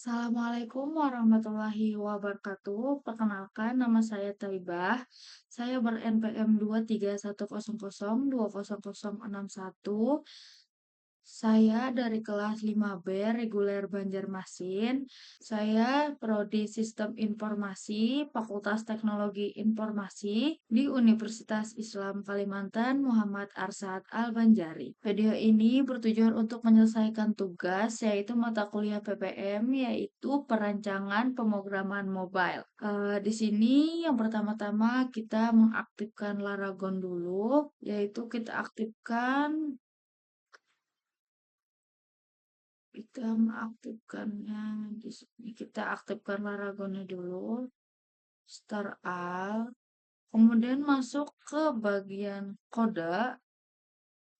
Assalamualaikum warahmatullahi wabarakatuh. Perkenalkan, nama saya Taibah. Saya ber-NPM 23100200061. Saya dari kelas 5B reguler Banjarmasin. Saya prodi Sistem Informasi, Fakultas Teknologi Informasi di Universitas Islam Kalimantan Muhammad Arsad Al-Banjari. Video ini bertujuan untuk menyelesaikan tugas yaitu mata kuliah PPM yaitu perancangan pemrograman mobile. Di sini yang pertama-tama kita mengaktifkan Laragon dulu, yaitu kita mengaktifkannya di sini. Kita aktifkan Laragonnya dulu, start all, kemudian masuk ke bagian kode.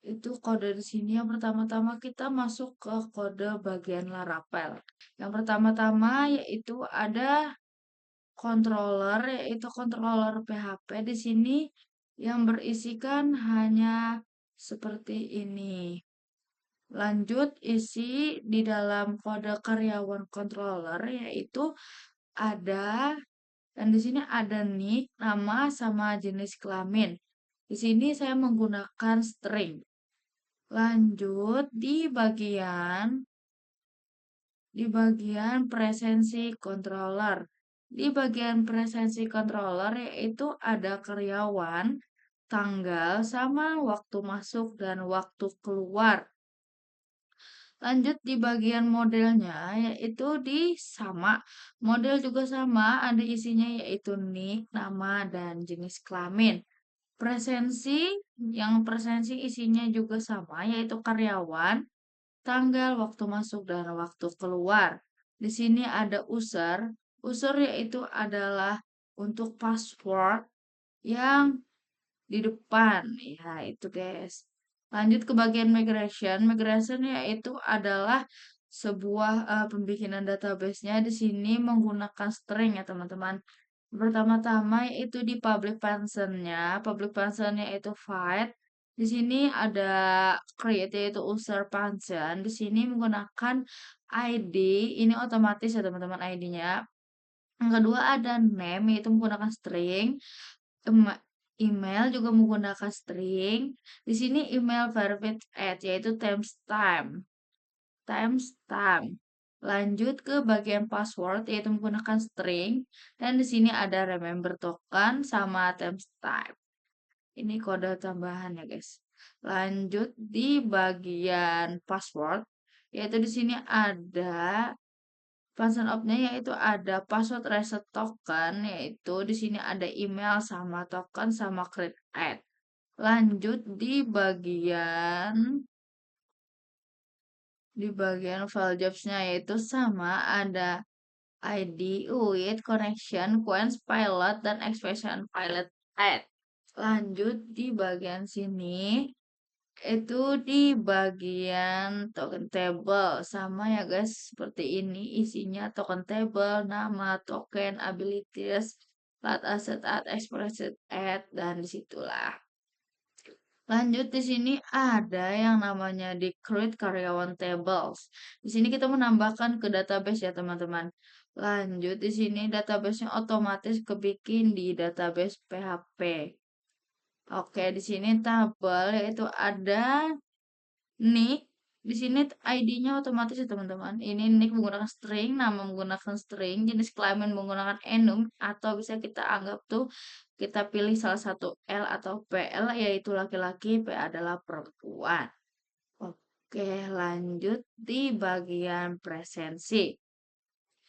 Itu kode di sini yang pertama-tama kita masuk ke kode bagian Laravel. Yang pertama-tama yaitu ada controller, yaitu controller PHP di sini yang berisikan hanya seperti ini. Lanjut isi di dalam kode karyawan controller yaitu ada, dan di sini ada nick, nama sama jenis kelamin. Di sini saya menggunakan string. Lanjut di bagian presensi controller. Di bagian presensi controller yaitu ada karyawan, tanggal sama waktu masuk dan waktu keluar. Lanjut di bagian modelnya yaitu model juga sama, ada isinya yaitu nick, nama dan jenis kelamin. Presensi isinya juga sama yaitu karyawan, tanggal, waktu masuk dan waktu keluar. Di sini ada user. User yaitu adalah untuk password yang di depan. Ya, itu guys. Lanjut ke bagian migration. Migration yaitu adalah sebuah pembikinan database-nya di sini menggunakan string ya teman-teman. Pertama-tama yaitu di public function-nya. Public function-nya itu void. Di sini ada create yaitu user function. Di sini menggunakan ID. Ini otomatis ya teman-teman ID-nya. Yang kedua ada name yaitu menggunakan string. Email juga menggunakan string. Di sini email verified at yaitu timestamp. Lanjut ke bagian password yaitu menggunakan string dan di sini ada remember token sama timestamp. Ini kode tambahan ya guys. Lanjut di bagian password yaitu di sini ada function of-nya yaitu ada password reset token, yaitu di sini ada email sama token sama create add. Lanjut di bagian file jobs-nya yaitu sama ada ID, with, connection, quench, pilot, dan expression pilot add. Lanjut di bagian sini itu di bagian token table sama ya guys, seperti ini isinya token table, nama, token, abilities, add asset, add expressed, add, dan disitulah. Lanjut di sini ada yang namanya di create karyawan tables. Di sini kita menambahkan ke database ya teman-teman. Lanjut di sini database-nya otomatis kebikin di database PHP. Oke, di sini tabel yaitu ada nick. Di sini ID-nya otomatis ya teman-teman. Ini nick menggunakan string, nama menggunakan string, jenis kelamin menggunakan enum atau bisa kita anggap tuh kita pilih salah satu L atau PL yaitu laki-laki, P adalah perempuan. Oke, lanjut di bagian presensi.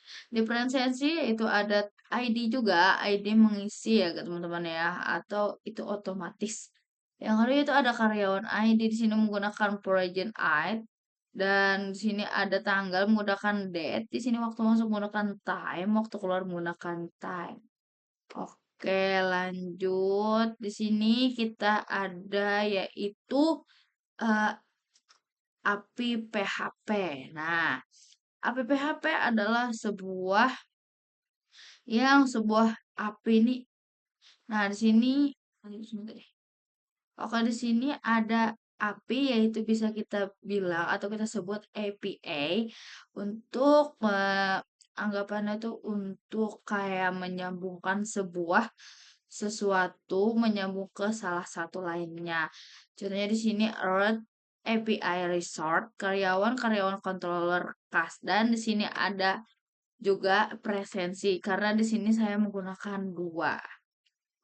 Di presensi itu ada ID juga, ID mengisi ya teman-teman ya, atau itu otomatis. Yang kedua itu ada karyawan ID di sini menggunakan project ID dan di sini ada tanggal menggunakan date, di sini waktu masuk menggunakan time, waktu keluar menggunakan time. Oke, lanjut. Di sini kita ada yaitu eh, API PHP. Nah, API PHP adalah sebuah API ini. Nah, di sini oke, di sini ada API yaitu bisa kita bilang atau kita sebut APA untuk anggapannya tuh untuk kayak menyambungkan sesuatu menyambung ke salah satu lainnya. Contohnya di sini Earth API Resort, karyawan-karyawan controller CAS, dan di sini ada juga presensi karena di sini saya menggunakan dua.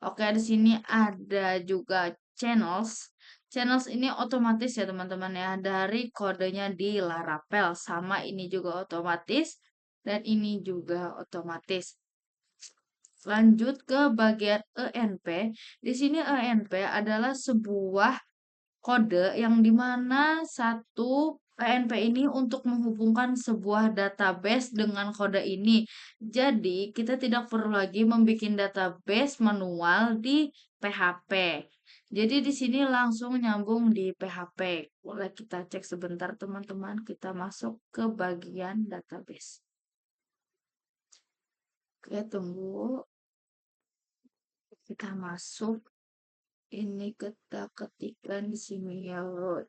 Oke, di sini ada juga channels. Channels ini otomatis ya teman-teman ya, dari kodenya di Laravel. Sama ini juga otomatis dan ini juga otomatis. Lanjut ke bagian ENP. Di sini ENP adalah sebuah kode yang dimana satu ENP ini untuk menghubungkan sebuah database dengan kode ini. Jadi, kita tidak perlu lagi membuat database manual di PHP. Jadi, di sini langsung nyambung di PHP. Boleh kita cek sebentar, teman-teman. Kita masuk ke bagian database. Oke, tunggu. Kita masuk. Ini kita ketikkan di sini ya, Lord.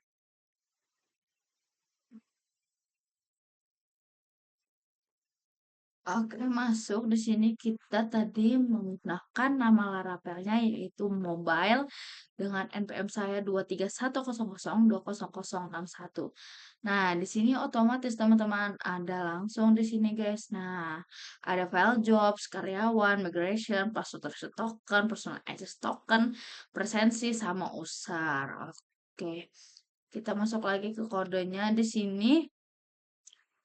Oke, masuk di sini kita tadi menggunakan nama Laravelnya yaitu mobile dengan NPM saya 23100200061. Nah, di sini otomatis teman-teman ada langsung di sini guys. Nah, ada file jobs, karyawan, migration, password token, personal access token, presensi sama user. Oke. Kita masuk lagi ke kodenya di sini.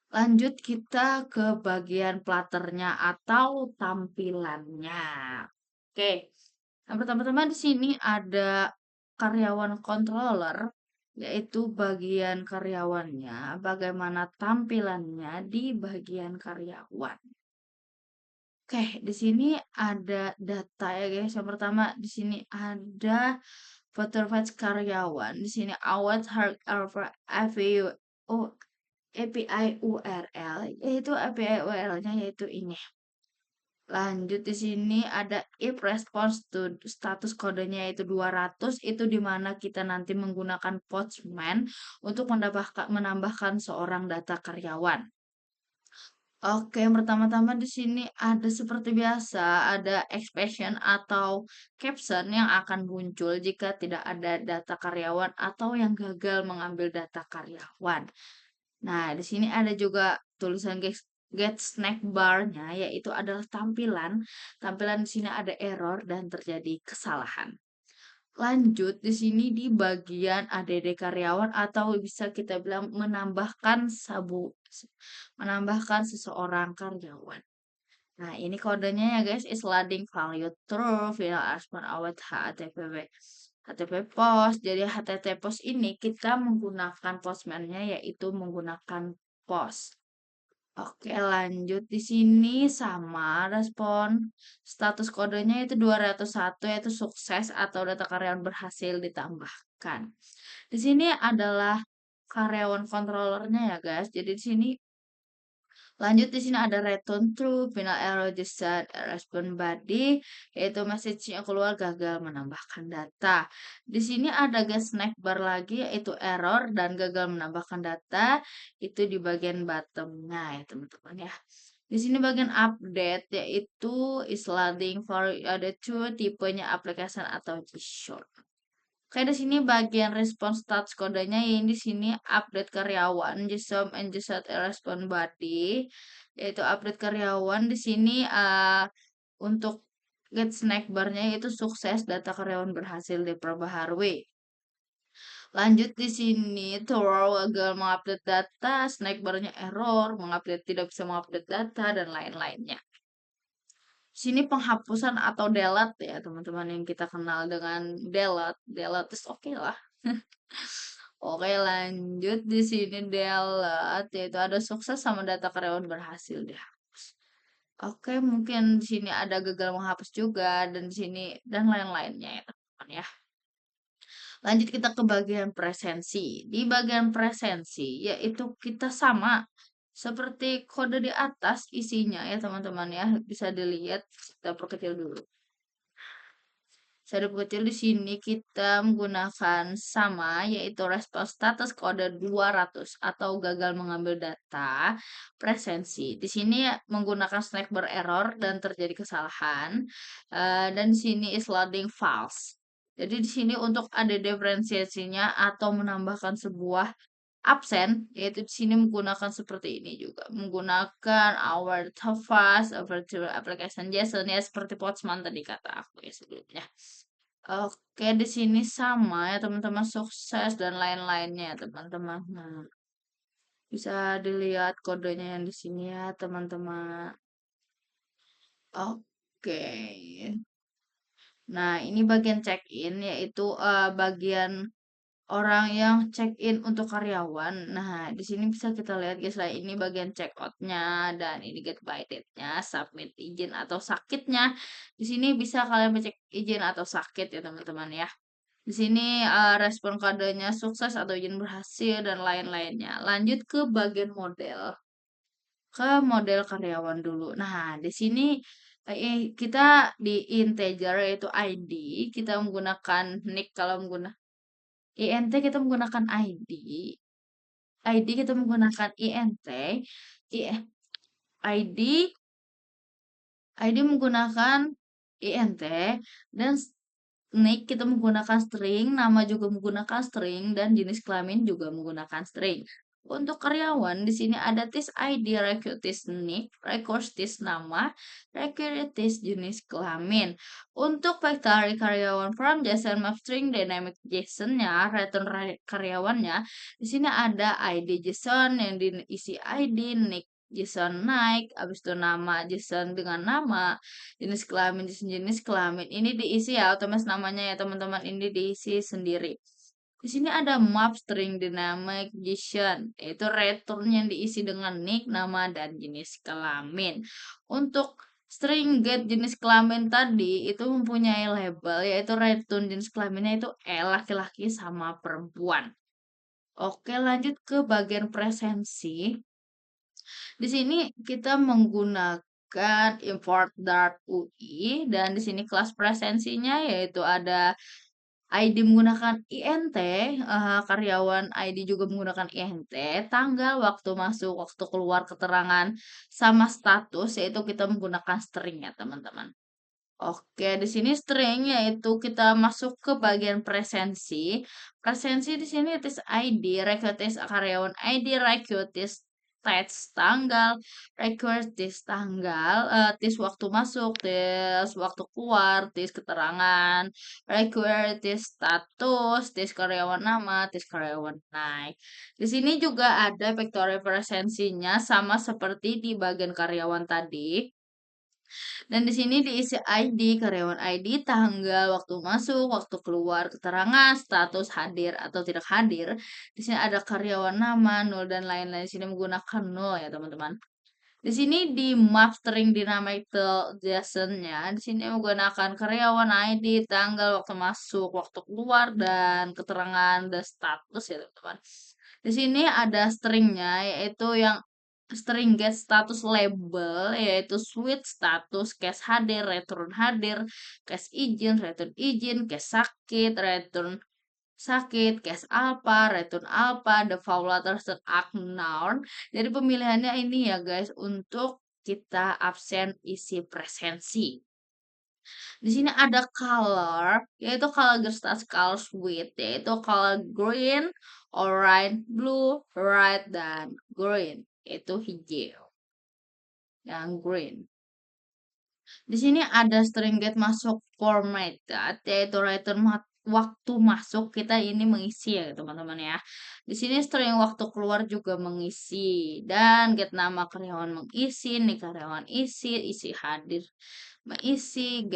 Lanjut kita ke bagian platernya atau tampilannya. Oke. Yang pertama-tama di sini ada karyawan controller, yaitu bagian karyawannya, bagaimana tampilannya di bagian karyawan. Oke, di sini ada data ya guys. Yang pertama di sini ada foto fetch karyawan. Di sini await hard API API URL, yaitu API URL-nya yaitu ini. Lanjut di sini ada if response to status kodenya yaitu 200, itu dimana kita nanti menggunakan Postman untuk menambahkan seorang data karyawan. Oke, yang pertama-tama di sini ada seperti biasa, ada expression atau caption yang akan muncul jika tidak ada data karyawan atau yang gagal mengambil data karyawan. Nah, di sini ada juga tulisan get snack bar-nya, yaitu adalah tampilan. Tampilan di sini ada error dan terjadi kesalahan. Lanjut di sini di bagian ADD karyawan atau bisa kita bilang menambahkan seseorang karyawan. Nah, ini kodenya ya guys, is loading value true final as per await HTTP post. Jadi HTTP post ini kita menggunakan postman-nya yaitu menggunakan post. Oke, lanjut di sini sama respon status kodenya itu 201 yaitu sukses atau data karyawan berhasil ditambahkan. Di sini adalah karyawan controllernya ya guys. Jadi di sini lanjut di sini ada return true, final error registered respond body, yaitu message-nya keluar gagal menambahkan data. Di sini ada get snack bar lagi, yaitu error dan gagal menambahkan data, itu di bagian bottom-nya ya teman-teman ya. Di sini bagian update, yaitu is loading for ada two tipenya application atau G-Short. Oke, di sini bagian respon status kodenya ini di sini update karyawan, JSON and JSON respon body, yaitu update karyawan di sini untuk get snack bar-nya itu sukses data karyawan berhasil diperbaharui. Lanjut di sini throw gagal mengupdate data, snack bar-nya error, tidak bisa mengupdate data dan lain-lainnya. Sini penghapusan atau delete ya teman-teman yang kita kenal dengan delete. Delete is oke lah. Oke, lanjut di sini delete yaitu ada sukses sama data karyawan berhasil dihapus. Oke, mungkin di sini ada gagal menghapus juga dan di sini dan lain-lainnya ya teman-teman ya. Lanjut kita ke bagian presensi. Di bagian presensi yaitu kita sama seperti kode di atas isinya ya teman-teman ya. Bisa dilihat, kita perkecil dulu. Saldo kecil di sini kita menggunakan sama, yaitu respon status kode 200 atau gagal mengambil data presensi. Di sini menggunakan snack bererror dan terjadi kesalahan. Dan di sini is loading false. Jadi di sini untuk ada diferensiasinya atau menambahkan sebuah absen, yaitu di sini menggunakan seperti ini juga. Menggunakan our fast virtual application JSON ya seperti Postman tadi kata aku ya sebelumnya. Oke, di sini sama ya teman-teman, sukses dan lain-lainnya ya teman-teman. Nah, bisa dilihat kodenya yang di sini ya teman-teman. Oke. Nah, ini bagian check-in yaitu bagian orang yang check-in untuk karyawan. Nah, di sini bisa kita lihat guys lah, ini bagian check-out-nya dan ini get by date-nya, submit izin atau sakitnya. Di sini bisa kalian cek izin atau sakit ya teman-teman ya. Di sini respon kodenya sukses atau izin berhasil dan lain-lainnya. Lanjut ke bagian model. Ke model karyawan dulu. Nah, di sini kita di integer yaitu ID, kita menggunakan nick kalau menggunakan INT kita menggunakan ID. ID kita menggunakan INT. ID ID menggunakan INT dan nick kita menggunakan string, nama juga menggunakan string dan jenis kelamin juga menggunakan string. Untuk karyawan di sini ada tis ID, recruitis nick, recruitis nama, recruitis jenis kelamin. Untuk factory karyawan from JSON map string dynamic JSON-nya, return karyawannya, di sini ada ID JSON yang diisi ID, nick JSON naik, habis itu nama JSON dengan nama, jenis kelamin jenis kelamin ini diisi ya otomatis namanya ya teman-teman, ini diisi sendiri. Di sini ada map string dynamic JSON, yaitu return yang diisi dengan nick, nama, dan jenis kelamin. Untuk string get jenis kelamin tadi itu mempunyai label, yaitu return jenis kelaminnya itu laki-laki sama perempuan. Oke, lanjut ke bagian presensi. Di sini kita menggunakan import Dart UI dan di sini kelas presensinya yaitu ada ID menggunakan INT, karyawan ID juga menggunakan INT, tanggal, waktu masuk, waktu keluar keterangan, sama status yaitu kita menggunakan string ya teman-teman. Oke, di sini string yaitu kita masuk ke bagian presensi. Presensi di sini tis ID, recruitis karyawan ID, recruitis tes tanggal, recruitis tanggal, tis waktu masuk, tis waktu keluar, tis keterangan, recruitis status, tis karyawan nama, tis karyawan naik. Di sini juga ada vektor presensinya sama seperti di bagian karyawan tadi. Dan di sini diisi ID, karyawan ID, tanggal, waktu masuk, waktu keluar, keterangan, status hadir atau tidak hadir. Di sini ada karyawan nama, nol, dan lain-lain. Di sini menggunakan nol ya teman-teman. Di sini di map string dynamic JSON-nya, di sini menggunakan karyawan ID, tanggal, waktu masuk, waktu keluar, dan keterangan dan status ya teman-teman. Di sini ada stringnya yaitu yang string get status label yaitu switch status, case hadir, return hadir, case izin, return izin, case sakit, return sakit, case alpha, return alpha, default letter set unknown. Jadi pemilihannya ini ya guys untuk kita absen isi presensi. Di sini ada color, yaitu color status color suite, yaitu color green, orange, blue, red, dan green. Itu hijau. Yang green. Di sini ada string get masuk formatted, yaitu return waktu masuk kita ini mengisi ya teman-teman ya. Di sini string waktu keluar juga mengisi dan get nama karyawan mengisi, nih karyawan isi hadir mengisi,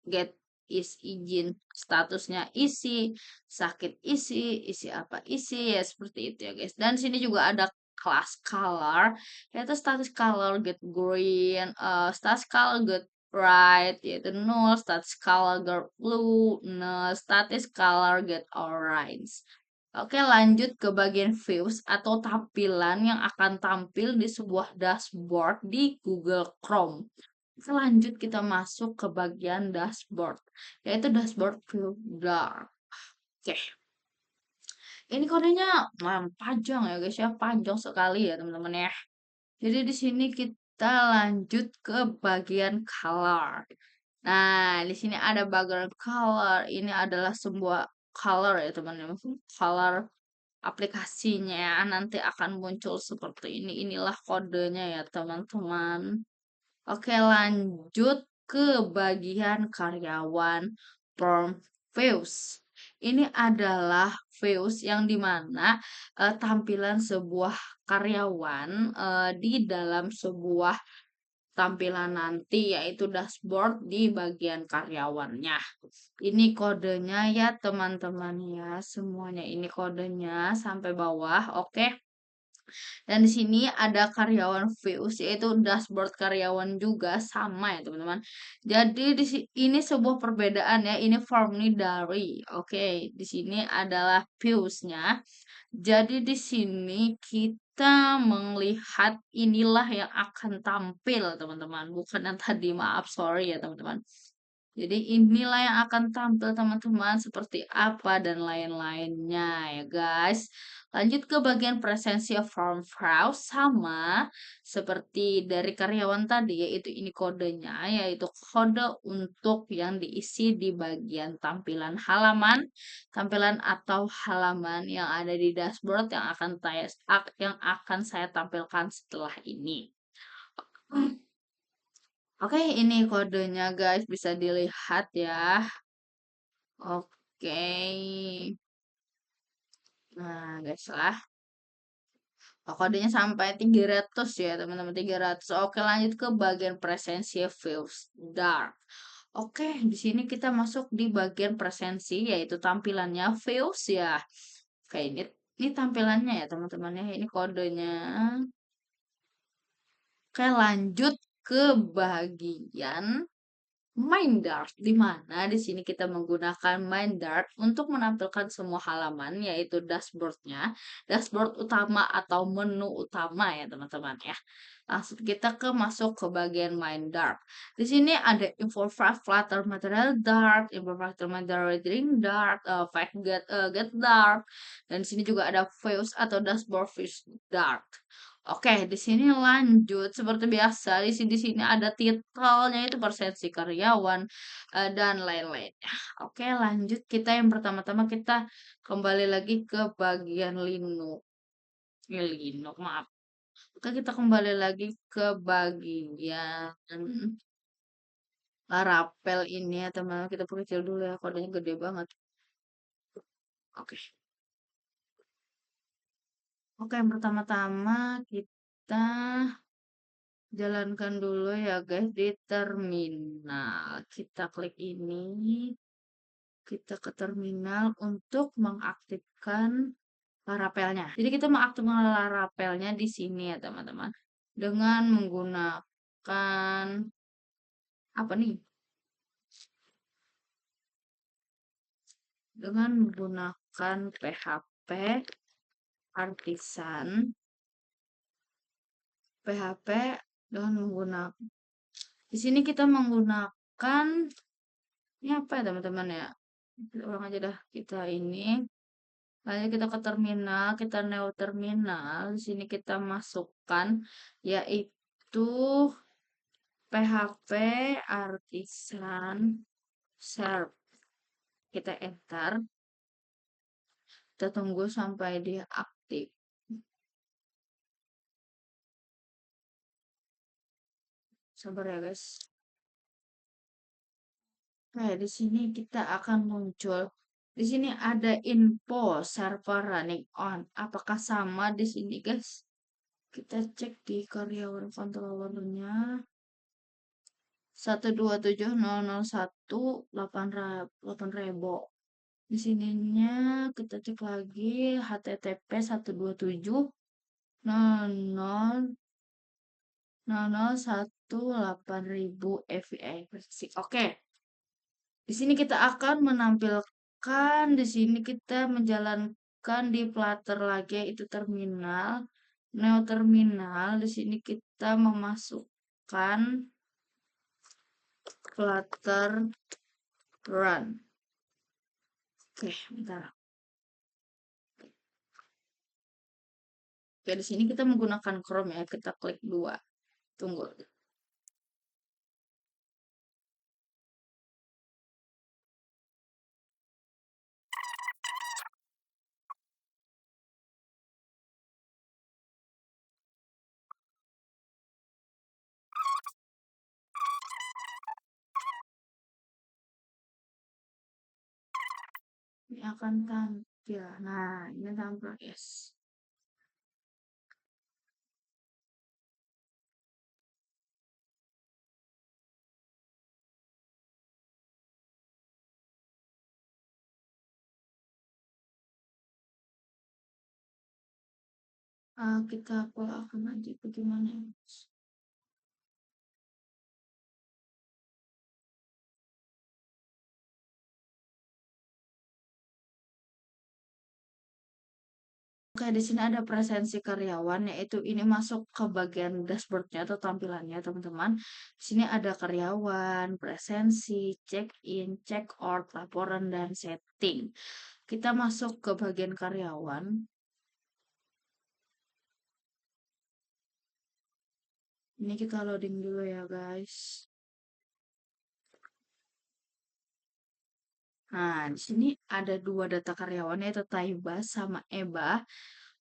get is izin statusnya isi, sakit isi apa isi ya seperti itu ya guys. Dan sini juga ada class color yaitu status color get green, status color get right yaitu null, status color get blue, null, status color get orange. Oke, lanjut ke bagian views atau tampilan yang akan tampil di sebuah dashboard di Google Chrome. Selanjut kita masuk ke bagian dashboard, yaitu dashboard view dark. Oke, ini kodenya panjang ya guys ya, panjang sekali ya teman-teman ya. Jadi di sini kita lanjut ke bagian color. Nah, di sini ada background color. Ini adalah sebuah color ya teman-teman. Color aplikasinya nanti akan muncul seperti ini. Inilah kodenya ya teman-teman. Oke, lanjut ke bagian karyawan form views. Ini adalah views yang dimana tampilan sebuah karyawan di dalam sebuah tampilan nanti yaitu dashboard di bagian karyawannya. Ini kodenya ya teman-teman ya, semuanya ini kodenya sampai bawah. Oke. Dan di sini ada karyawan views yaitu dashboard karyawan juga sama ya teman-teman. Jadi ini sebuah perbedaan ya. Ini form ini dari. Oke, di sini adalah views-nya. Jadi di sini kita melihat inilah yang akan tampil teman-teman. Bukan yang tadi, maaf, sorry ya teman-teman. Jadi inilah yang akan tampil teman-teman seperti apa dan lain-lainnya ya guys. Lanjut ke bagian presensi form browse sama seperti dari karyawan tadi yaitu ini kodenya yaitu kode untuk yang diisi di bagian tampilan halaman, tampilan atau halaman yang ada di dashboard yang akan saya tampilkan setelah ini. Oke, ini kodenya guys, bisa dilihat ya. Oke. Nah, guys lah. Oh, kodenya sampai 300 ya, teman-teman. 300. Oke, lanjut ke bagian presensi views dark. Oke, di sini kita masuk di bagian presensi yaitu tampilannya views ya. Oke, ini tampilannya ya, teman-teman ya. Ini kodenya. Oke, lanjut ke bagian Minddart, di mana di sini kita menggunakan Minddart untuk menampilkan semua halaman, yaitu dashboardnya, dashboard utama atau menu utama ya teman-teman ya. Langsung kita masuk ke bagian Minddart. Di sini ada info Flutter Material Dart, info Flutter Material Reading Dart, Fact Get Dart, dan di sini juga ada Views atau Dashboard Views Dart. Oke, di sini lanjut seperti biasa. Di sini ada titelnya itu presensi karyawan dan lain-lainnya. Oke, lanjut kita yang pertama-tama kita kembali lagi ke bagian Linux, maaf. Oke, kita kembali lagi ke bagian Laravel ini ya teman-teman. Kita perkecil dulu ya, kodenya gede banget. Oke. Oke, yang pertama-tama kita jalankan dulu ya guys di terminal. Kita klik ini, kita ke terminal untuk mengaktifkan Laravelnya. Jadi kita mengaktifkan Laravelnya di sini ya teman-teman. Dengan menggunakan apa nih? Dengan menggunakan PHP Artisan. PHP dengan menggunakan di sini kita menggunakan ini apa ya teman-teman ya? Ulang aja dah kita ini. Lalu kita ke terminal, kita neo terminal. Di sini kita masukkan yaitu PHP Artisan Serve. Kita enter. Kita tunggu sampai dia aktif. Sabar ya guys. Oke, di sini kita akan muncul. Di sini ada info server running on. Apakah sama di sini guys? Kita cek di karyawan controllernya. 127.001.8.000. Di sininya kita cek lagi HTTP 127.000.001.8.000 API. Oke. Di sini kita akan menampilkan, di sini kita menjalankan di Flutter lagi itu terminal, neo terminal. Di sini kita memasukkan Flutter run. Oke, bentar. Oke, di sini kita menggunakan Chrome ya. Kita klik 2. Tunggu. Ini akan tampil. Nah, ini tampil, yes. Kita akan aja bagaimana ya, Mas? Oke, di sini ada presensi karyawan, yaitu ini masuk ke bagian dashboardnya atau tampilannya, teman-teman. Di sini ada karyawan, presensi, check-in, check-out, laporan, dan setting. Kita masuk ke bagian karyawan. Ini kita loading dulu ya, guys. Nah, di sini ada 2 data karyawan, yaitu Taiba sama Eba.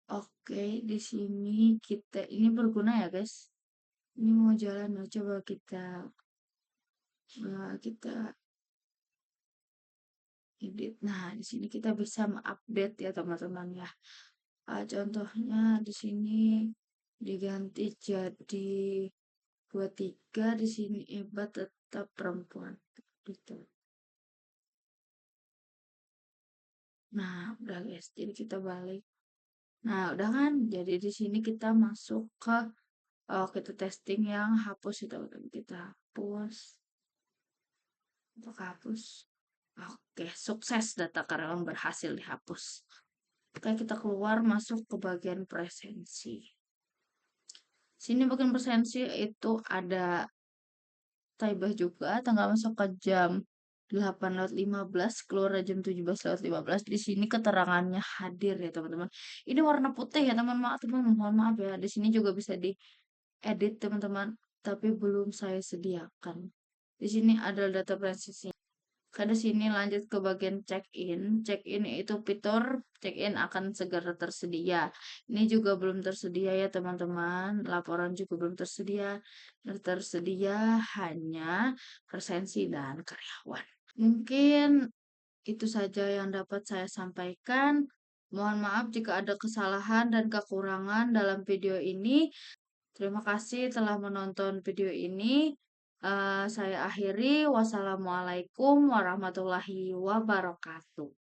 Oke, di sini ini berguna ya, guys. Ini mau jalan, nah, coba kita edit. Nah, di sini kita bisa mengupdate ya, teman-teman ya. Contohnya di sini diganti jadi 23, di sini Eba tetap perempuan. Gitu. Nah, udah guys, jadi kita balik. Nah, udah kan? Jadi di sini kita masuk ke kita testing yang hapus itu. Kita hapus. Untuk hapus. Oke, sukses, data karyawan berhasil dihapus. Oke, kita keluar masuk ke bagian presensi. Sini bagian presensi itu ada Taibah juga, tanggal masuk ke jam 8.15, keluar jam 17.15. Di sini keterangannya hadir ya, teman-teman. Ini warna putih ya, teman. Maaf, teman. Mohon maaf ya. Di sini juga bisa diedit, teman-teman. Tapi belum saya sediakan. Di sini ada data presensi. Ke sini lanjut ke bagian check-in. Check-in itu fitur check-in akan segera tersedia. Ini juga belum tersedia ya, teman-teman. Laporan juga belum tersedia. Tersedia hanya presensi dan karyawan. Mungkin itu saja yang dapat saya sampaikan. Mohon maaf jika ada kesalahan dan kekurangan dalam video ini. Terima kasih telah menonton video ini. Saya akhiri. Wassalamualaikum warahmatullahi wabarakatuh.